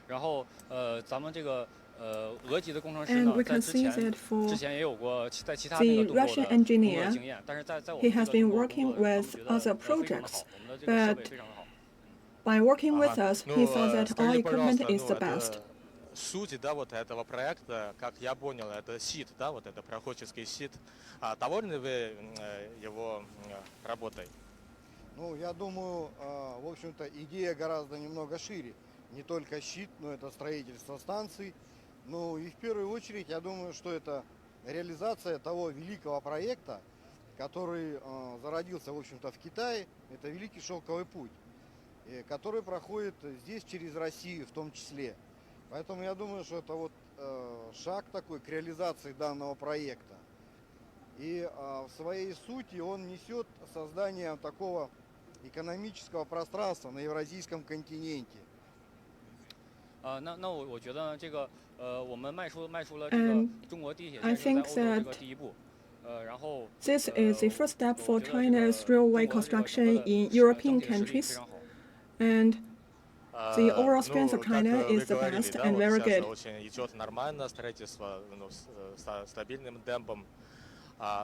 然后咱们这个俄籍的工程师呢，在之前也有过在其他那个动作的工作经验，但是在我们这个动作工作中，觉得非常的好，我们的这个设备非常的好。By working with us, he saw that our equipment is the best. Суть, да, вот этого проекта, как я понял, это щит, да, вот это проходческий щит. Довольны вы его работой? Ну, я думаю, в общем-то, идея гораздо немного шире. Не только щит, но это строительство станций. Ну и в первую очередь, я думаю, что это реализация того великого проекта, который зародился, в общем-то, в Китае. Это Великий Шелковый путь, который проходит здесь через Россию в том числе. Поэтому я думаю, что это вот шаг такой к реализации данного проекта. И в своей сути он несет создание такого экономического пространства на Евразийском континенте. 那我觉得这个我们迈出了这个中国地铁建设在欧洲这个第一步。然后 This is the first step for China's railway construction in European countries, and the overall strength of China is the best and very good. Очень идет нормально строительство, стабильным темпом.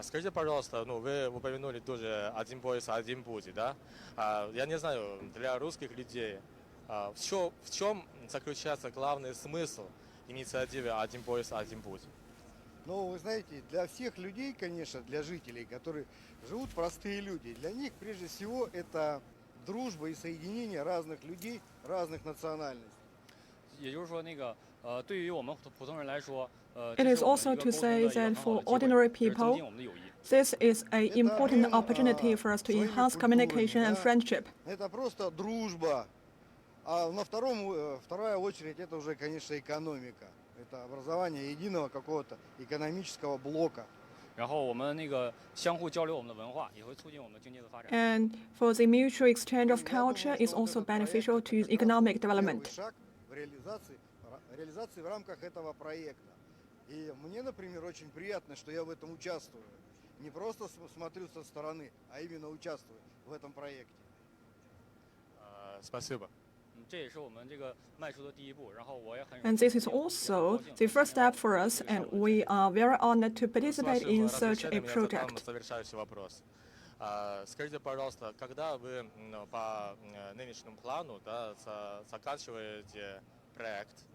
Скажите, пожалуйста, вы упомянули тоже один пояс, один путь, да? Я не знаю, для русских людей, в чем заключается главный смысл инициативы «Один пояс, один путь»? Ну, вы знаете, для всех людей, конечно, для жителей, которые живут простые люди, для них прежде всего это дружба и соединение разных людей, разных национальностей. 也就是说，那个对于我们普通人来说，it is also to say that for ordinary people, this is an important opportunity for us to enhance communication and friendship. Это просто дружба. А вторая очередь это уже, конечно, экономика. Это образование единого какого-то экономического блока. 然后我们那个相互交流我们的文化，也会促进我们经济的发展。And for the mutual exchange of culture is also beneficial to economic development. Реализации в рамках этого проекта. И мне, например, очень приятно, что я в этом участвую. Не просто смотрю со стороны, а именно участвую в этом проекте. Спасибо. And this is also the first step for us, and we are very honored to participate in such a project. Скажите, пожалуйста, когда вы по нынешнему плану заканчиваете проект,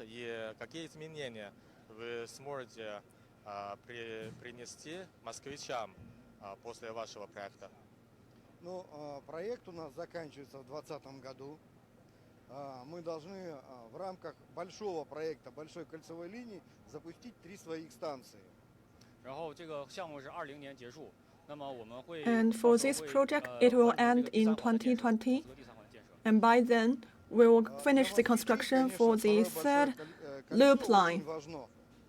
и какие изменения вы сможете принести москвичам после вашего проекта? Ну, проект у нас заканчивается в 2020 году. Мы должны в рамках большого проекта, большой кольцевой линии, запустить 3 своих станции. And for this project, it will end in 2020, and by then, we will finish the construction for the third loop line.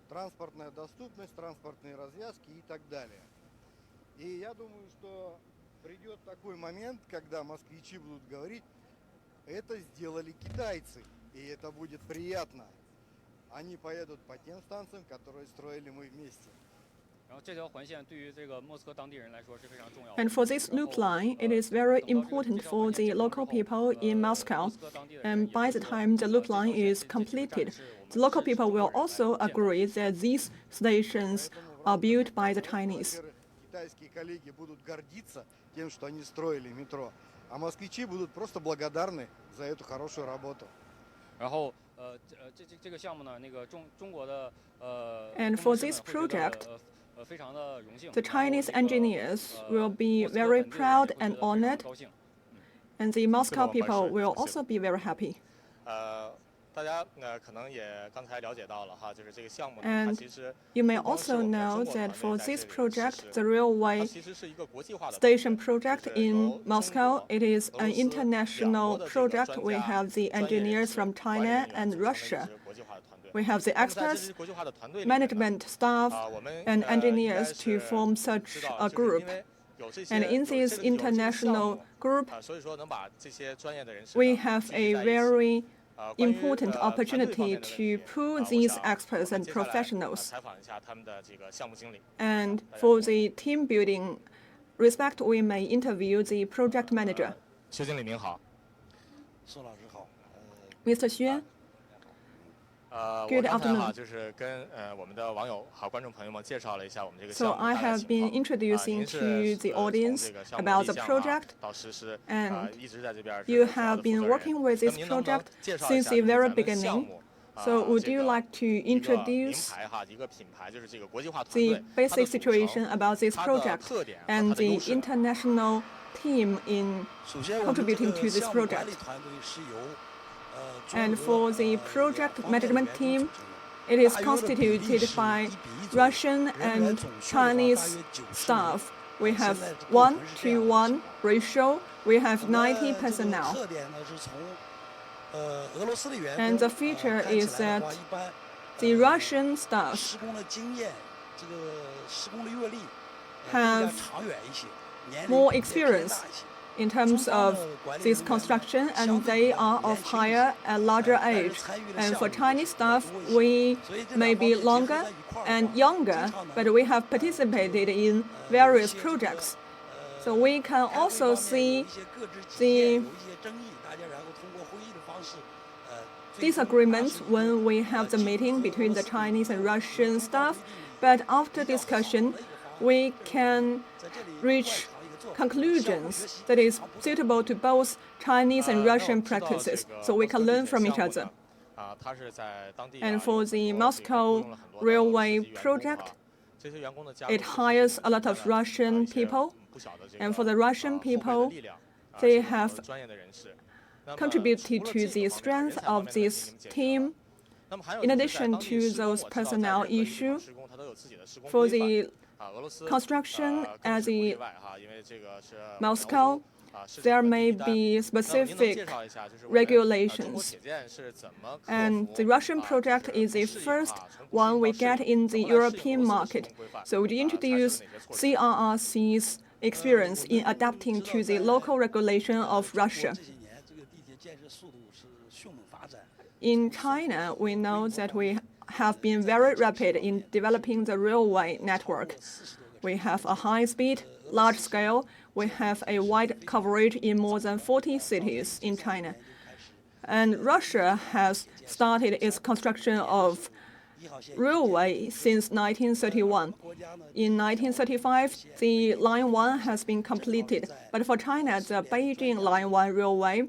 Транспортная доступность, транспортные развязки и так далее. И я думаю, что придет такой момент, когда москвичи будут говорить, это сделали китайцы, и это будет приятно. Они поедут по тем станциям, которые строили мы вместе. And for this loop line, it is very important for the local people in Moscow. And by the time the loop line is completed, the local people will also agree that these stations are built by the Chinese. Китайские коллеги будут гордиться тем, что они строили метро, а москвичи будут просто благодарны за эту хорошую работу. And for this project, the Chinese engineers will be very proud and honored, and the Moscow people will also be very happy. 大家可能也刚才了解到了哈，就是这个项目呢，它 And 其实 you may also know that for this project, the railway 其实是一个国际化的 station project in Moscow, it is an international project. We have the engineers from China and Russia. We have the experts, management staff, and engineers to form such a group. And in this international group, 所以说能把这些专业的人士 we have a very important opportunity to pool these experts and professionals. 采访一下他们的这个项目经理。 And for the team building respect, we may interview the project manager. 薛经理您好。宋老师好。Mr. Xue. Good afternoon. So I have been introducing to the audience about the project, and you have been working with this project since the very beginning. So would you like to introduce the basic situation about this project and the international team in contributing to this project? And for the project management team, it is constituted by Russian and Chinese staff. We have 1-to-1 ratio. We have 90 personnel. And the feature is that the Russian staff have more experience in terms of this construction, and they are of higher and larger age. And for Chinese staff, we may be longer and younger, but we have participated in various projects. So we can also see the disagreements when we have the meeting between the Chinese and Russian staff, but after discussion, we can reach conclusions that is suitable to both Chinese and Russian practices, so we can learn from each other. And for the Moscow railway project, it hires a lot of Russian people, and for the Russian people, they have contributed to the strength of this team. In addition to those personnel issues, for the construction at the Moscow, there may be specific regulations. And the Russian project is the first one we get in the European market. So we introduce CRRC's experience in adapting to the local regulation of Russia. In China, we know that we have been very rapid in developing the railway network. We have a high speed, large scale. We have a wide coverage in more than 40 cities in China. And Russia has started its construction of railway since 1931. In 1935, the Line 1 has been completed. But for China, the Beijing Line 1 railway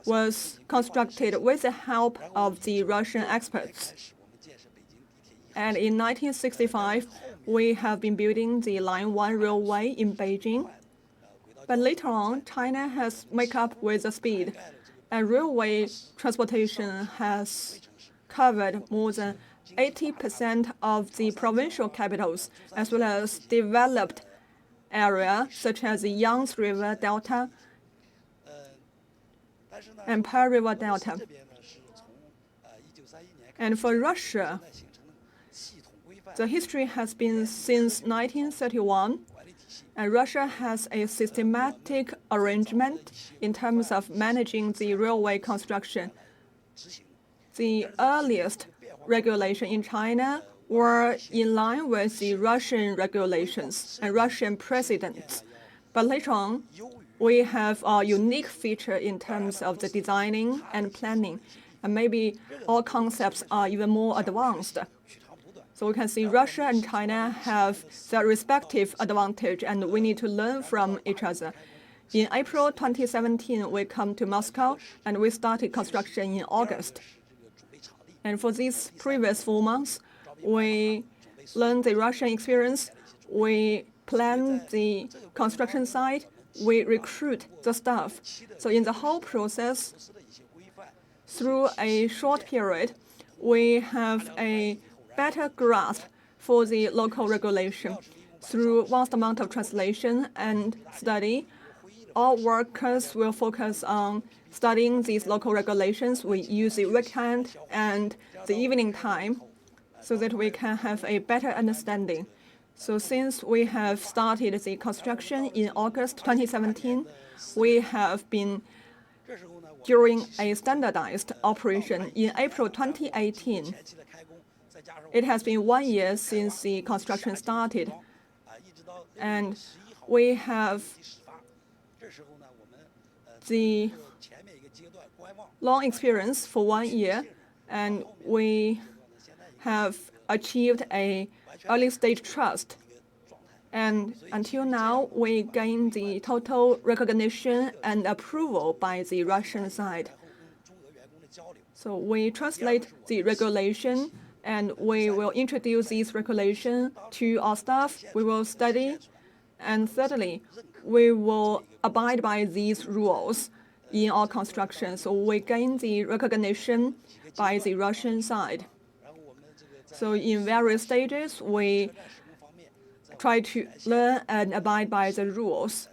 was constructed with the help of the Russian experts. And in 1965, we have been building the Line 1 railway in Beijing. But later on, China has made up with the speed, and railway transportation has covered more than 80% of the provincial capitals, as well as developed areas such as the Yangtze River Delta and Pearl River Delta. And for Russia, the history has been since 1931, and Russia has a systematic arrangement in terms of managing the railway construction. The earliest regulation in China were in line with the Russian regulations and Russian precedents. But later on, we have a unique feature in terms of the designing and planning, and maybe all concepts are even more advanced. So we can see Russia and China have their respective advantage, and we need to learn from each other. In April 2017, we come to Moscow, and we started construction in August. And for these previous 4 months, we learned the Russian experience, we plan the construction site, we recruit the staff. So in the whole process, through a short period, we have a better grasp for the local regulation. Through vast amount of translation and study, all workers will focus on studying these local regulations. We use the weekend and the evening time so that we can have a better understanding. So since we have started the construction in August 2017, we have been during a standardized operation in April 2018. It has been 1 year since the construction started, and we have the long experience for 1 year, and we have achieved a early stage trust. And until now, we gained the total recognition and approval by the Russian side. So we translate the regulation, and we will introduce these regulations to our staff. We will study, and thirdly, we will abide by these rules in our construction. So we gain the recognition by the Russian side. So in various stages, we try to learn and abide by the rules.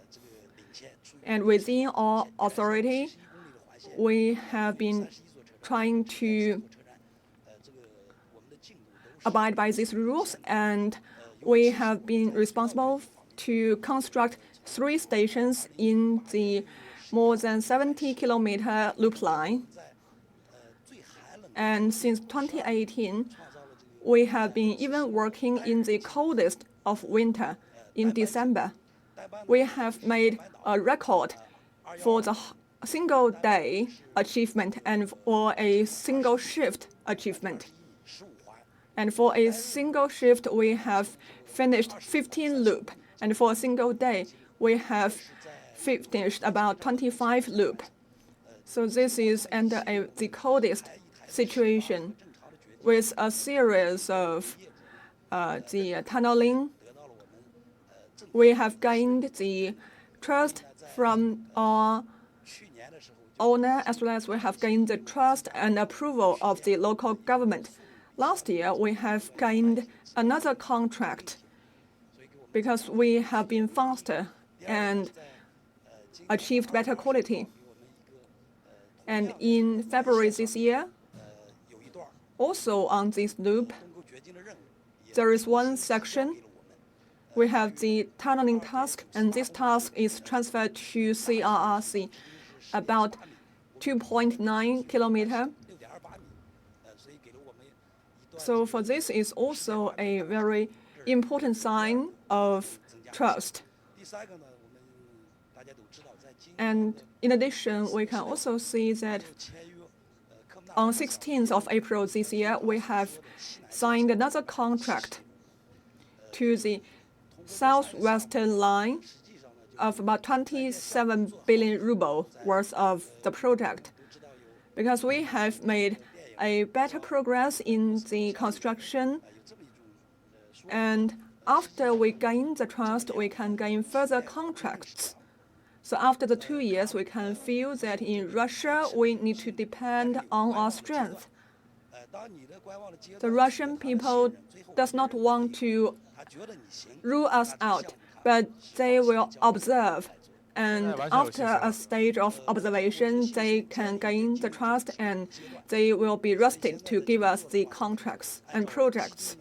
And within our authority, we have been trying to abide by these rules, and we have been responsible to construct 3 stations in the more than 70-kilometer loop line. And since 2018, we have been even working in the coldest of winter in December. We have made a record for the single day achievement and for a single shift achievement. And for a single shift, we have finished 15 loop, and for a single day, we have finished about 25 loop. So this is under the coldest situation, with a series of the tunneling. We have gained the trust from our owner, as well as we have gained the trust and approval of the local government. Last year, we have gained another contract because we have been faster and achieved better quality. And in February this year, also on this loop, there is one section. We have the tunneling task, and this task is transferred to CRRC, about 2.9 kilometers. So for this is also a very important sign of trust. And in addition, we can also see that on 16th of April this year, we have signed another contract to the southwestern line of about 27 billion ruble worth of the project, because we have made a better progress in the construction, and after we gain the trust, we can gain further contracts. So after the 2 years, we can feel that in Russia, we need to depend on our strength. The Russian people does not want to rule us out, but they will observe. And after a stage of observation, they can gain the trust, and they will be rusted to give us the contracts and projects.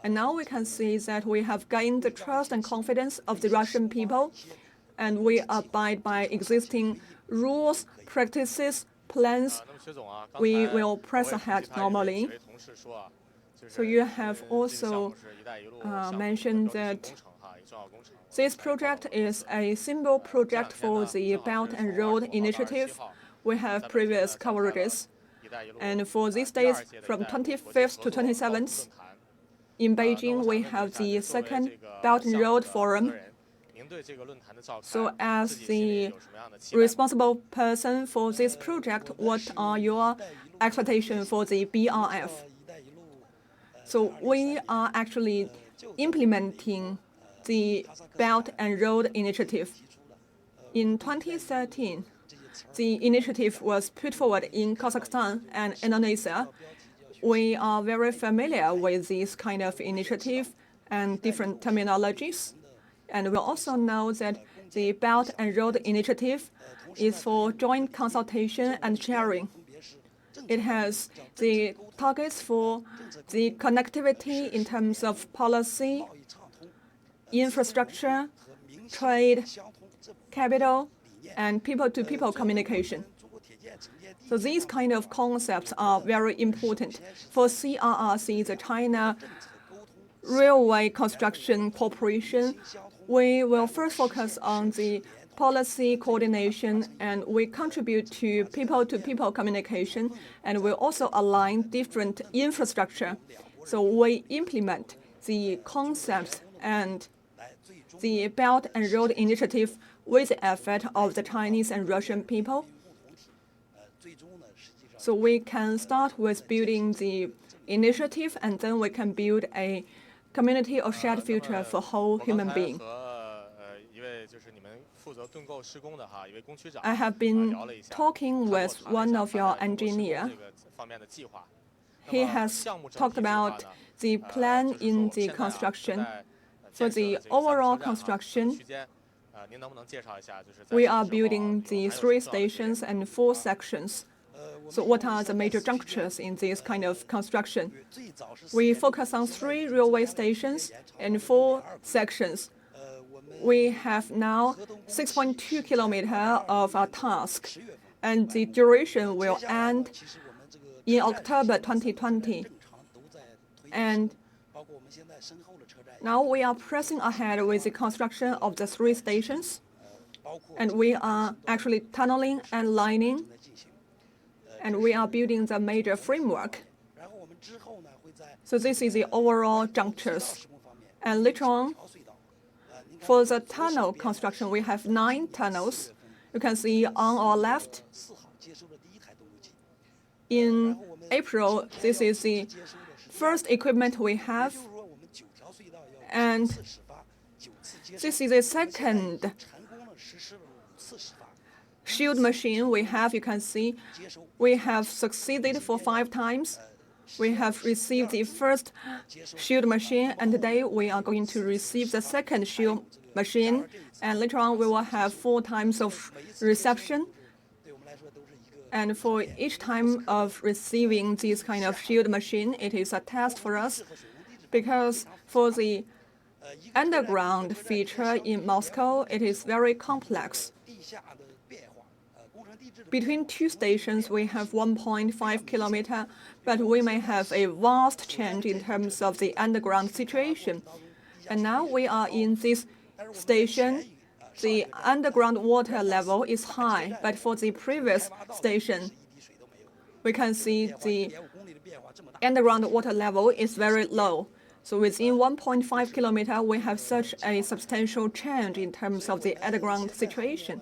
And now we can see that we have gained the trust and confidence of the Russian people, and we abide by existing rules, practices, plans. We will press ahead normally. So you have also mentioned that this project is a symbol project for the Belt and Road Initiative. We have previous coverages. And for these days, from 25th to 27th, in Beijing, we have the second Belt and Road Forum. So as the responsible person for this project, what are your expectations for the BRF? So we are actually implementing the Belt and Road Initiative. In 2013, the initiative was put forward in Kazakhstan and Indonesia. We are very familiar with this kind of initiative and different terminologies. And we also know that the Belt and Road Initiative is for joint consultation and sharing. It has the targets for the connectivity in terms of policy, infrastructure, trade, capital, and people-to-people communication. So these kind of concepts are very important. For CRRC, the China Railway Construction Corporation, we will first focus on the policy coordination, and we contribute to people-to-people communication, and we also align different infrastructure. So we implement the concepts and the Belt and Road Initiative with the effort of the Chinese and Russian people. So we can start with building the initiative, and then we can build a community of shared future for whole human being. I have been talking with one of your engineers. He has talked about the plan in the construction. For the overall construction, we are building the 3 stations and 4 sections. So what are the major junctures in this kind of construction? We focus on 3 railway stations and 4 sections. We have now 6.2 kilometers of our task, and the duration will end in October 2020. And now we are pressing ahead with the construction of the 3 stations, and we are actually tunneling and lining, and we are building the major framework. So this is the overall junctures. And later on, for the tunnel construction, we have 9 tunnels. You can see on our left. In April, this is the first equipment we have. And this is the second shield machine we have. You can see we have succeeded for 5 times. We have received the first shield machine, and today we are going to receive the second shield machine, and later on we will have 4 times of reception. And for each time of receiving this kind of shield machine, it is a test for us, because for the underground feature in Moscow, it is very complex. Between 2 stations, we have 1.5 kilometers, but we may have a vast change in terms of the underground situation. And now we are in this station. The underground water level is high, but for the previous station, we can see the underground water level is very low. So within 1.5 kilometers, we have such a substantial change in terms of the underground situation.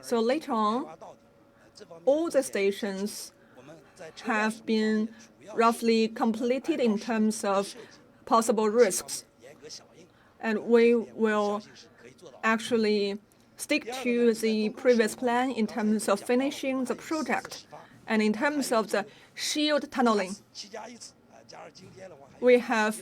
So later on, all the stations have been roughly completed in terms of possible risks. And we will actually stick to the previous plan in terms of finishing the project. And in terms of the shield tunneling, we have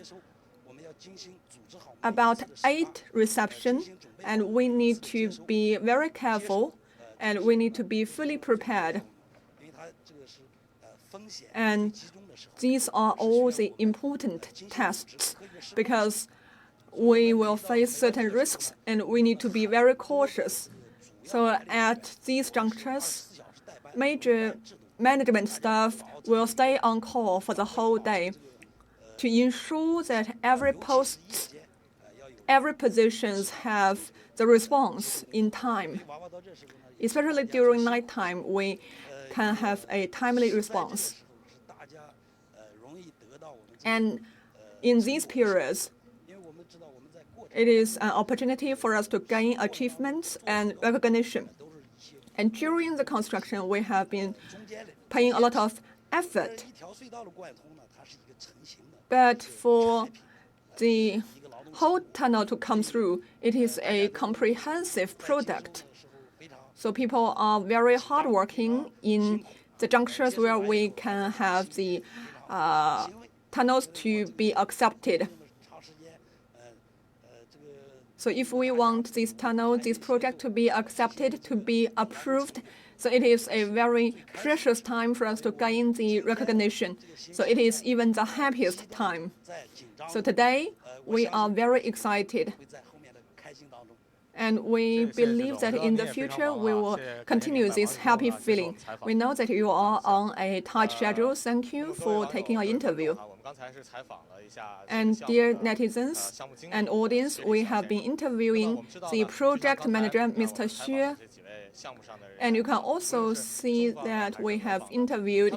about 8 receptions, and we need to be very careful, and we need to be fully prepared. And these are all the important tests, because we will face certain risks, and we need to be very cautious. So at these junctures, major management staff will stay on call for the whole day to ensure that every positions have the response in time. Especially during nighttime, we can have a timely response. And in these periods, it is an opportunity for us to gain achievements and recognition. And during the construction, we have been paying a lot of effort. But for the whole tunnel to come through, it is a comprehensive product. So people are very hardworking in the junctures where we can have the tunnels to be accepted. So if we want this tunnel, this project to be accepted, to be approved, so it is a very precious time for us to gain the recognition. So it is even the happiest time. So today, we are very excited. And we believe that in the future we will continue this happy feeling. We know that you are on a tight schedule. Thank you for taking our interview. And dear netizens and audience, we have been interviewing the project manager, Mr. Xue. And you can also see that we have interviewed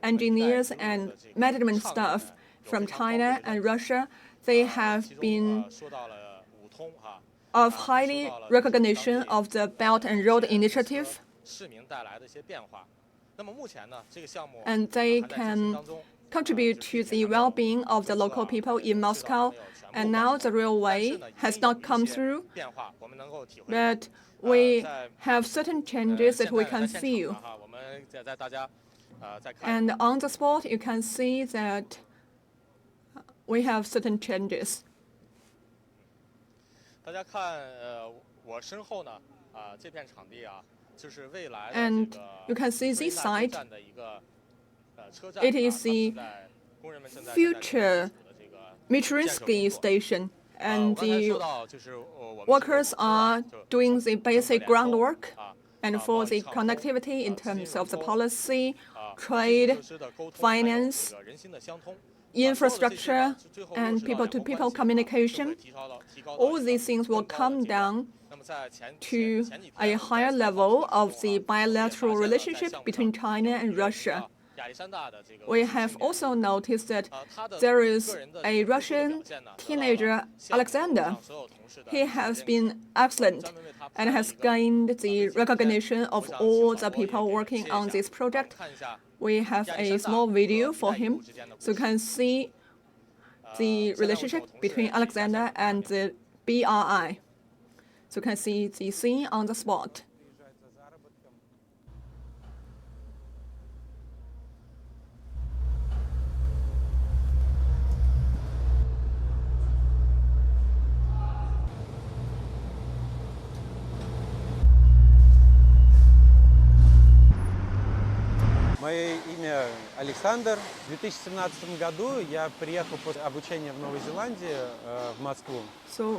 engineers and management staff from China and Russia. They have been of highly recognition of the Belt and Road Initiative, and they can contribute to the well-being of the local people in Moscow. And now the railway has not come through, but we have certain changes that we can feel. And on the spot, you can see that we have certain changes. And you can see this site. It is the future Mitrinsky station, and the workers are doing the basic groundwork and for the connectivity in terms of the policy, trade, finance, infrastructure, and people-to-people communication. All these things will come down to a higher level of the bilateral relationship between China and Russia. We have also noticed that there is a Russian teenager, Alexander. He has been excellent and has gained the recognition of all the people working on this project. We have a small video for him, so you can see the relationship between Alexander and the BRI. So you can see the scene on the spot. Мое имя Александр. В 2017 году я приехал после обучения в Новой Зеландии в Москву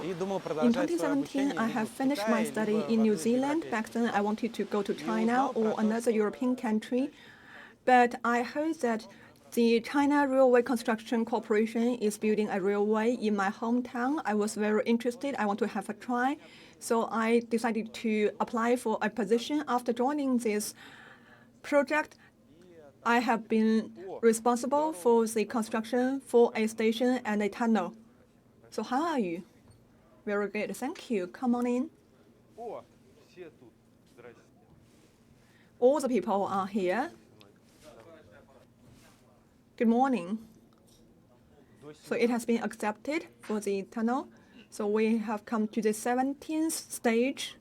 и думал продолжать свое обучение. In 2017, I have finished my study in New Zealand. Back then, I wanted to go to China or another European country, but I heard that the China Railway Construction Corporation is building a railway in my hometown. I was very interested. I want to have a try, so I decided to apply for a position. After joining this project, I have been responsible for the construction for a station and a tunnel. So how are you? Very good, thank you. Come on in. All the people are here. Good morning. So it has been accepted for the tunnel. So we have come to the 17th stage.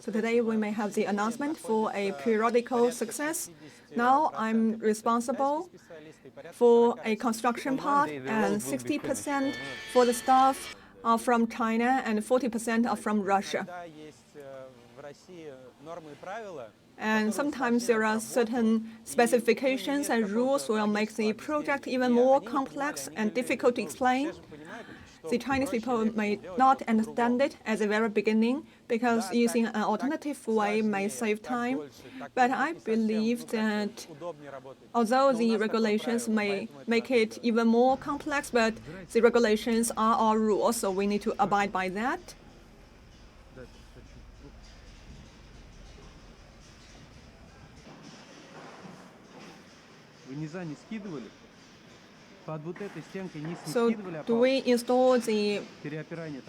So today we may have the announcement for a periodical success. Now I'm responsible for a construction part, and 60% for the staff are from China and 40% are from Russia. And sometimes there are certain specifications and rules will make the project even more complex and difficult to explain. The Chinese people may not understand it at the very beginning because using an alternative way may save time. But I believe that although the regulations may make it even more complex, but the regulations are our rules, so we need to abide by that. So do we install the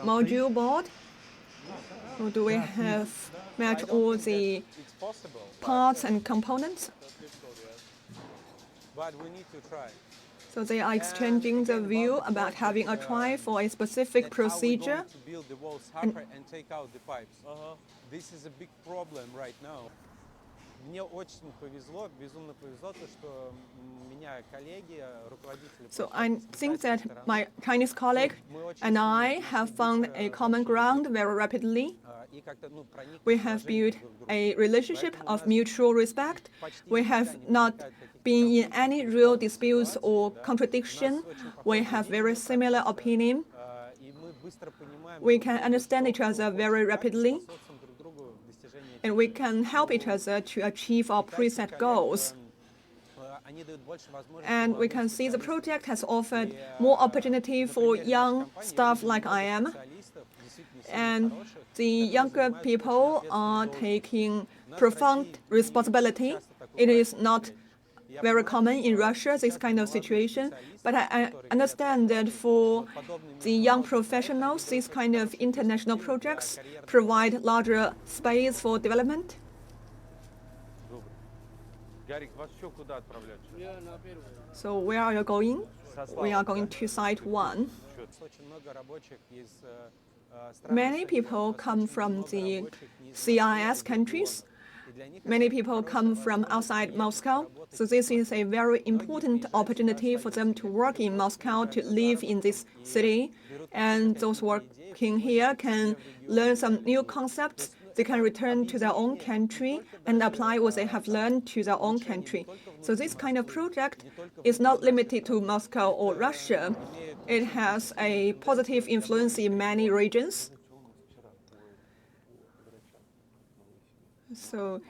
module board? Or do we have match all the parts and components? But we need to try. So they are exchanging the view about having a try for a specific procedure. To build the walls upper and take out the pipes. This is a big problem right now. Мне очень повезло, безумно повезло, то что меня коллеги, руководители. So I think that my Chinese colleague and I have found a common ground very rapidly. We have built a relationship of mutual respect. We have not been in any real disputes or contradiction. We have very similar opinion. we can understand each other very rapidly, and we can help each other to achieve our preset goals. And we can see the project has offered more opportunity for young staff like I am. And the younger people are taking profound responsibility. It is not very common in Russia, this kind of situation. But I understand that for the young professionals, these kind of international projects provide larger space for development. So where are you going? We are going to Site 1. Many people come from the CIS countries. Many people come from outside Moscow. So this is a very important opportunity for them to work in Moscow, to live in this city. And those working here can learn some new concepts. They can return to their own country and apply what they have learned to their own country. So this kind of project is not limited to Moscow or Russia. It has a positive influence in many regions. So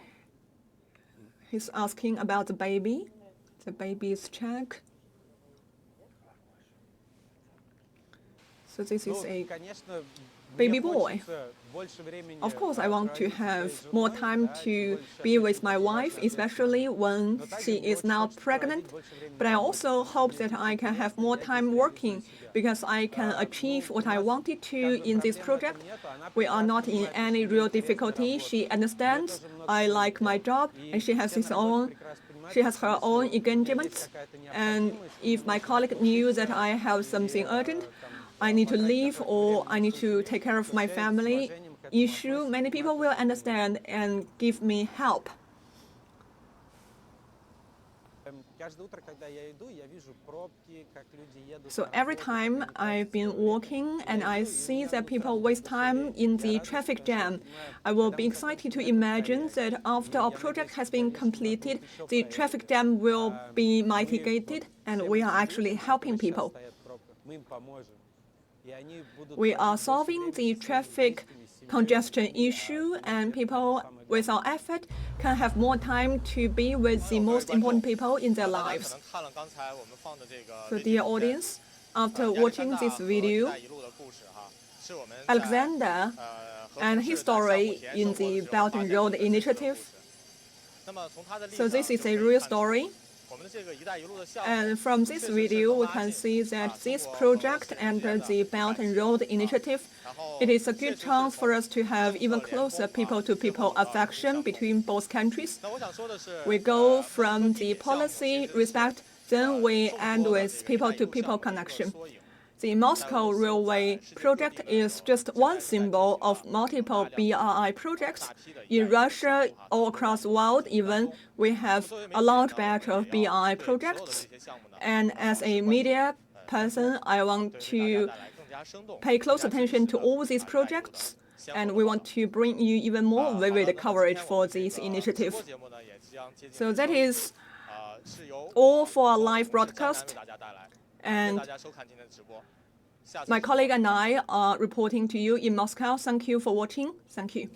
he's asking about the baby's check. So this is a baby boy. Of course, I want to have more time to be with my wife, especially when she is now pregnant. But I also hope that I can have more time working because I can achieve what I wanted to in this project. We are not in any real difficulty. She understands I like my job, and she has her own engagements. And if my colleague knew that I have something urgent, I need to leave or I need to take care of my family issue, many people will understand and give me help. So every time I've been walking and I see that people waste time in the traffic jam, I will be excited to imagine that after our project has been completed, the traffic jam will be mitigated and we are actually helping people. We are solving the traffic congestion issue, and people with our effort can have more time to be with the most important people in their lives. So dear audience, after watching this video, Alexander and his story in the Belt and Road Initiative. So this is a real story. And from this video, we can see that this project and the Belt and Road Initiative, it is a good chance for us to have even closer people-to-people affection between both countries. We go from the policy respect, then we end with people-to-people connection. The Moscow Railway project is just one symbol of multiple BRI projects. In Russia, all across the world even, we have a large batch of BRI projects. And as a media person, I want to pay close attention to all these projects, and we want to bring you even more vivid coverage for this initiative. So that is all for our live broadcast. And my colleague and I are reporting to you in Moscow. Thank you for watching. Thank you.